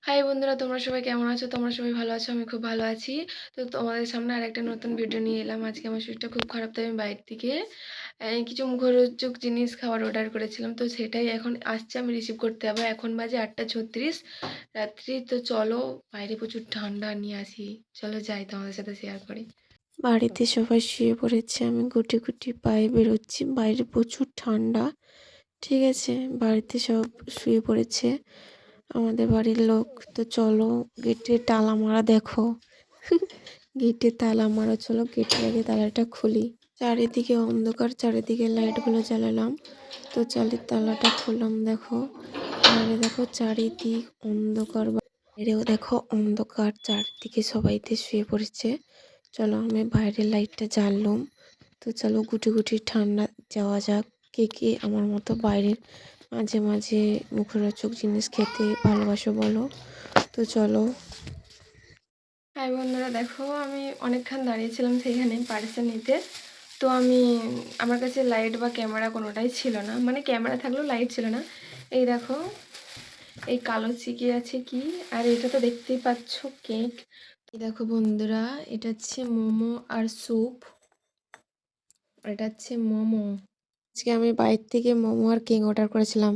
High বন্ধুরা, তোমরা সবাই কেমন আছো? তোমরা সবাই ভালো আছো? আমি খুব ভালো আছি। তো তোমাদের সামনে আরেকটা নতুন ভিডিও নিয়ে এলাম। আজকে আমার শরীরটা খুব খারাপ, তাই আমি বাইরে থেকে কিছু মুখরোচক জিনিস খাবার অর্ডার করেছিলাম। তো সেটাই এখন আসছে, আমি রিসিভ করতে যাবো। এখন বাজে 8:36 রাত্রি। তো চলো, বাইরে প্রচুর ঠান্ডা, নিয়ে আসি। চলো যাই, তোমাদের সাথে শেয়ার করি। বাড়িতে সবাই শুয়ে পড়েছে, আমি গুটি গুটি পায়ে বেরোচ্ছি। বাইরে প্রচুর ঠান্ডা, ঠিক আছে। বাড়িতে সব শুয়ে পড়েছে, আমাদের বাড়ির লোক। তো চলো, গেটে তালা মারা, দেখো। গেটে তালা মারা, চলো গেটের আগে তালাটা খুলি। চারিদিকে অন্ধকার, চারিদিকে লাইটগুলো জ্বালালাম। তো চালের তালাটা খুললাম, দেখো বাইরে, দেখো চারিদিক অন্ধকার। বাইরেও দেখো অন্ধকার, চারিদিকে সবাইতে শুয়ে পড়েছে। চলো আমি বাইরের লাইটটা জ্বাললাম। তো চলো গুটি গুটি ঠান্ডা যাওয়া যাক। কে কে আমার মতো বাইরের মাঝে মাঝে মুখরোচক জিনিস খেতে ভালোবাসো বলো। তো চলো। হাই বন্ধুরা, দেখো আমি অনেকক্ষণ দাঁড়িয়েছিলাম সেইখানে পার্সেল নিতে। তো আমার কাছে লাইট বা ক্যামেরা কোনোটাই ছিল না, মানে ক্যামেরা থাকলেও লাইট ছিল না। এই দেখো, এই কালো চিকি আছে কি, আর এটা তো দেখতেই পাচ্ছ কেক। দেখো বন্ধুরা, এটা হচ্ছে মোমো আর স্যুপ। এটা হচ্ছে মোমো। আজকে আমি বাইরে থেকে মোমো আর কেক অর্ডার করেছিলাম।